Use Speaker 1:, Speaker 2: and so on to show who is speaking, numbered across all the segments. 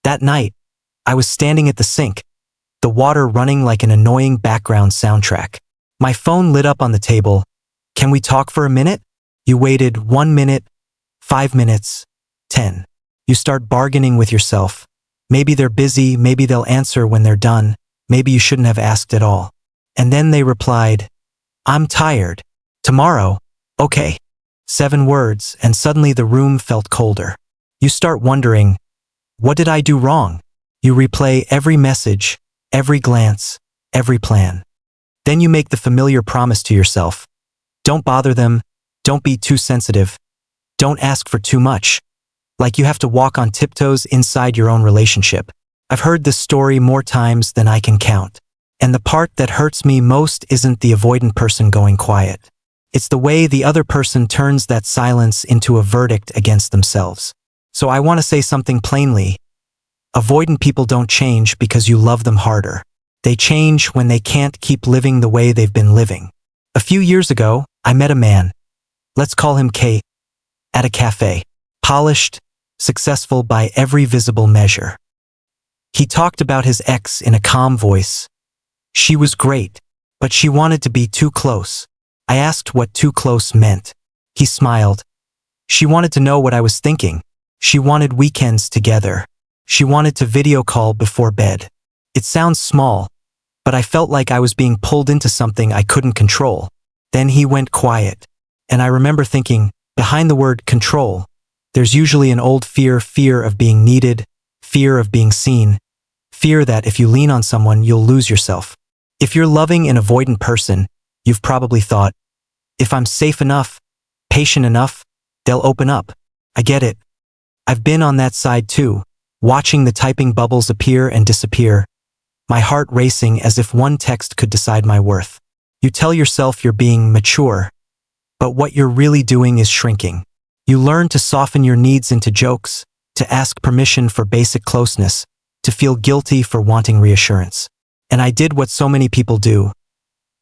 Speaker 1: That night, I was standing at the sink, the water running like an annoying background soundtrack. My phone lit up on the table. Can we talk for a minute? You waited 1 minute, 5 minutes, 10. You start bargaining with yourself. Maybe they're busy, maybe they'll answer when they're done, maybe you shouldn't have asked at all. And then they replied, I'm tired. Tomorrow? Okay. 7 words, and suddenly the room felt colder. You start wondering, what did I do wrong? You replay every message, every glance, every plan. Then you make the familiar promise to yourself. Don't bother them, don't be too sensitive, don't ask for too much. Like you have to walk on tiptoes inside your own relationship. I've heard this story more times than I can count. And the part that hurts me most isn't the avoidant person going quiet. It's the way the other person turns that silence into a verdict against themselves. So I want to say something plainly. Avoidant people don't change because you love them harder. They change when they can't keep living the way they've been living. A few years ago, I met a man. Let's call him K. At a cafe. Polished, successful by every visible measure. He talked about his ex in a calm voice. She was great, but she wanted to be too close. I asked what too close meant. He smiled. She wanted to know what I was thinking. She wanted weekends together. She wanted to video call before bed. It sounds small, but I felt like I was being pulled into something I couldn't control. Then he went quiet. And I remember thinking, behind the word control, there's usually an old fear of being needed, fear of being seen, fear that if you lean on someone, you'll lose yourself. If you're loving an avoidant person, you've probably thought, if I'm safe enough, patient enough, they'll open up. I get it. I've been on that side too, watching the typing bubbles appear and disappear, my heart racing as if one text could decide my worth. You tell yourself you're being mature, but what you're really doing is shrinking. You learn to soften your needs into jokes, to ask permission for basic closeness, to feel guilty for wanting reassurance. And I did what so many people do.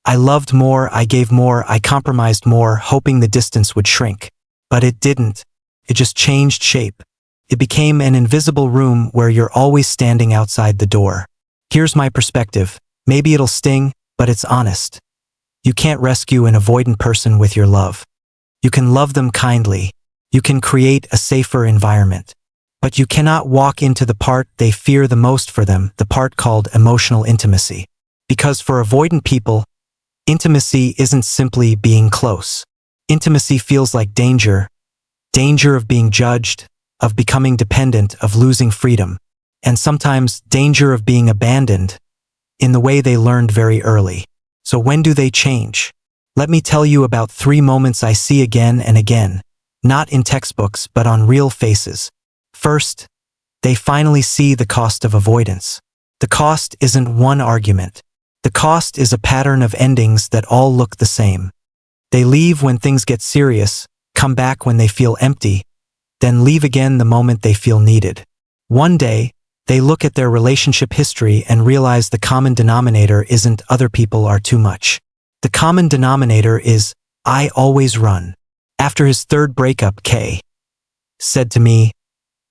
Speaker 1: I loved more, I gave more, I compromised more, hoping the distance would shrink. But it didn't. It just changed shape. It became an invisible room where you're always standing outside the door. Here's my perspective. Maybe it'll sting, but it's honest. You can't rescue an avoidant person with your love. You can love them kindly. You can create a safer environment. But you cannot walk into the part they fear the most for them, the part called emotional intimacy. Because for avoidant people, intimacy isn't simply being close. Intimacy feels like danger. Danger of being judged, of becoming dependent, of losing freedom. And sometimes danger of being abandoned in the way they learned very early. So when do they change? Let me tell you about 3 moments I see again and again. Not in textbooks, but on real faces. First, they finally see the cost of avoidance. The cost isn't one argument. The cost is a pattern of endings that all look the same. They leave when things get serious, come back when they feel empty, then leave again the moment they feel needed. One day, they look at their relationship history and realize the common denominator isn't other people are too much. The common denominator is, I always run. After his 3rd breakup, K said to me,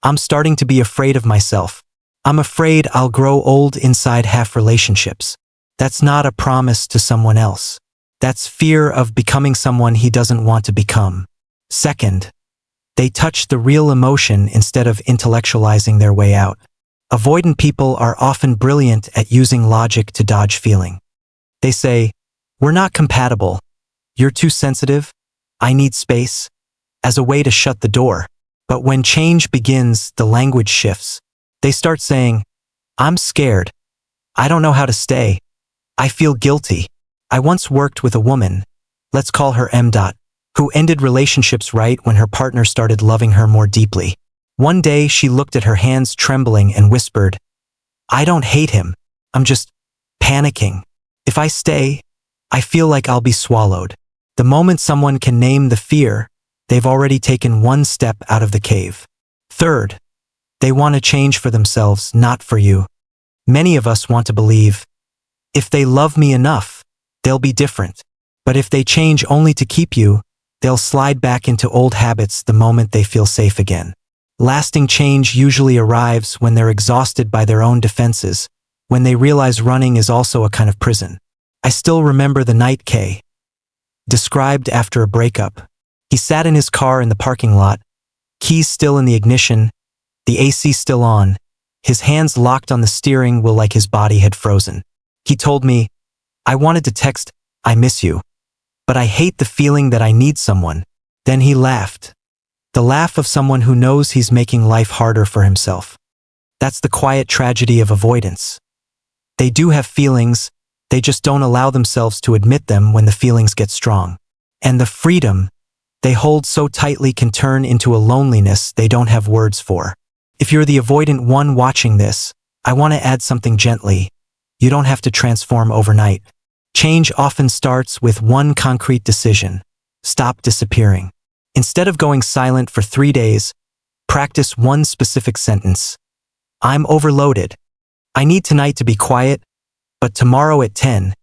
Speaker 1: I'm starting to be afraid of myself. I'm afraid I'll grow old inside half relationships. That's not a promise to someone else. That's fear of becoming someone he doesn't want to become. Second, they touch the real emotion instead of intellectualizing their way out. Avoidant people are often brilliant at using logic to dodge feeling. They say, we're not compatible. You're too sensitive. I need space, as a way to shut the door. But when change begins, the language shifts. They start saying, I'm scared. I don't know how to stay. I feel guilty. I once worked with a woman, let's call her M. Who ended relationships right when her partner started loving her more deeply. One day she looked at her hands trembling and whispered, I don't hate him. I'm just panicking. If I stay, I feel like I'll be swallowed. The moment someone can name the fear, they've already taken one step out of the cave. Third, they want to change for themselves, not for you. Many of us want to believe, if they love me enough, they'll be different. But if they change only to keep you, they'll slide back into old habits the moment they feel safe again. Lasting change usually arrives when they're exhausted by their own defenses, when they realize running is also a kind of prison. I still remember the night K described after a breakup. He sat in his car in the parking lot, keys still in the ignition, the AC still on, his hands locked on the steering wheel like his body had frozen. He told me, "I wanted to text, I miss you, but I hate the feeling that I need someone." Then he laughed. The laugh of someone who knows he's making life harder for himself. That's the quiet tragedy of avoidance. They do have feelings, they just don't allow themselves to admit them when the feelings get strong. And the freedom they hold so tightly can turn into a loneliness they don't have words for. If you're the avoidant one watching this, I want to add something gently. You don't have to transform overnight. Change often starts with one concrete decision. Stop disappearing. Instead of going silent for 3 days, practice one specific sentence. I'm overloaded. I need tonight to be quiet, but tomorrow at 10,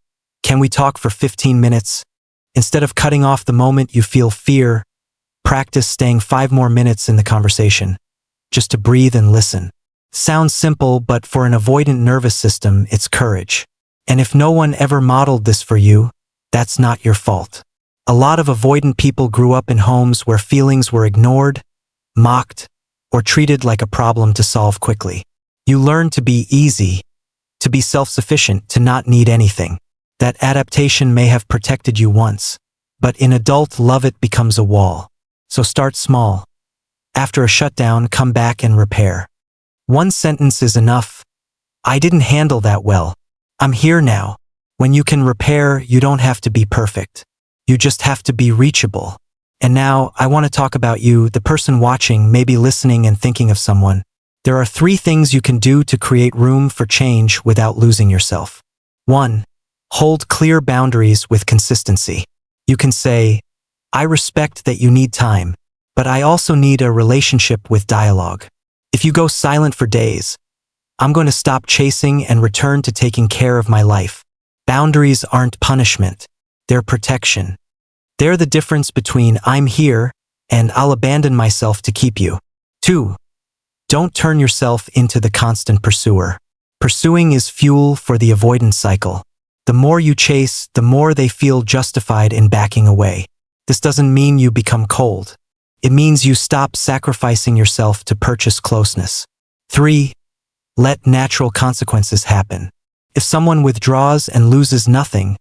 Speaker 1: can we talk for 15 minutes? Instead of cutting off the moment you feel fear, practice staying 5 more minutes in the conversation, just to breathe and listen. Sounds simple, but for an avoidant nervous system, it's courage. And if no one ever modeled this for you, that's not your fault. A lot of avoidant people grew up in homes where feelings were ignored, mocked, or treated like a problem to solve quickly. You learn to be easy, to be self-sufficient, to not need anything. That adaptation may have protected you once, but in adult love it becomes a wall. So start small. After a shutdown, come back and repair. One sentence is enough. I didn't handle that well. I'm here now. When you can repair, you don't have to be perfect. You just have to be reachable. And now, I want to talk about you, the person watching, maybe listening and thinking of someone. There are 3 things you can do to create room for change without losing yourself. 1. Hold clear boundaries with consistency. You can say, I respect that you need time, but I also need a relationship with dialogue. If you go silent for days, I'm going to stop chasing and return to taking care of my life. Boundaries aren't punishment. They're protection. They're the difference between I'm here and I'll abandon myself to keep you. 2. Don't turn yourself into the constant pursuer. Pursuing is fuel for the avoidance cycle. The more you chase, the more they feel justified in backing away. This doesn't mean you become cold. It means you stop sacrificing yourself to purchase closeness. 3. Let natural consequences happen. If someone withdraws and loses nothing,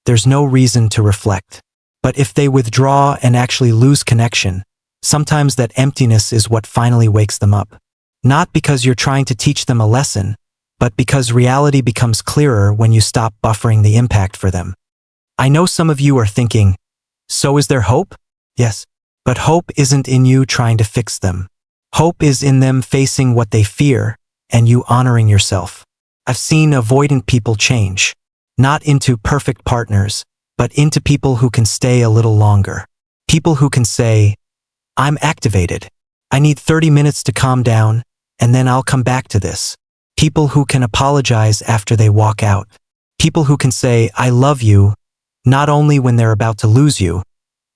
Speaker 1: there's no reason to reflect. But if they withdraw and actually lose connection, sometimes that emptiness is what finally wakes them up. Not because you're trying to teach them a lesson, but because reality becomes clearer when you stop buffering the impact for them. I know some of you are thinking, so is there hope? Yes, but hope isn't in you trying to fix them. Hope is in them facing what they fear and you honoring yourself. I've seen avoidant people change, not into perfect partners, but into people who can stay a little longer. People who can say, I'm activated. I need 30 minutes to calm down, and then I'll come back to this. People who can apologize after they walk out. People who can say, I love you, not only when they're about to lose you,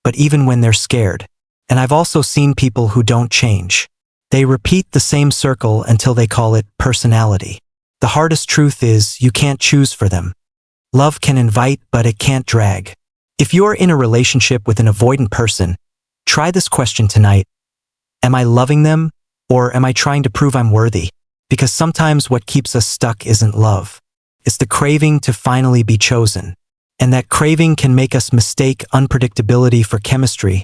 Speaker 1: but even when they're scared. And I've also seen people who don't change. They repeat the same circle until they call it personality. The hardest truth is you can't choose for them. Love can invite, but it can't drag. If you're in a relationship with an avoidant person, try this question tonight. Am I loving them, or am I trying to prove I'm worthy? Because sometimes what keeps us stuck isn't love. It's the craving to finally be chosen. And that craving can make us mistake unpredictability for chemistry,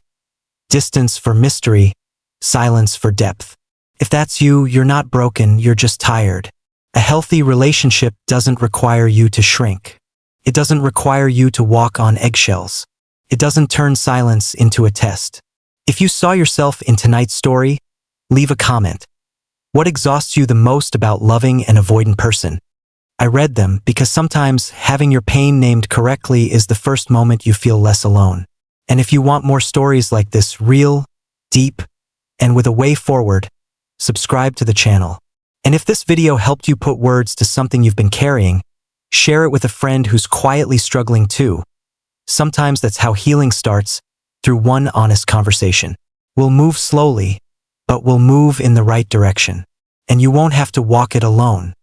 Speaker 1: distance for mystery, silence for depth. If that's you, you're not broken, you're just tired. A healthy relationship doesn't require you to shrink. It doesn't require you to walk on eggshells. It doesn't turn silence into a test. If you saw yourself in tonight's story, leave a comment. What exhausts you the most about loving an avoidant person? I read them because sometimes having your pain named correctly is the first moment you feel less alone. And if you want more stories like this, real, deep, and with a way forward, subscribe to the channel. And if this video helped you put words to something you've been carrying, share it with a friend who's quietly struggling too. Sometimes that's how healing starts, through one honest conversation. We'll move slowly, but we'll move in the right direction. And you won't have to walk it alone.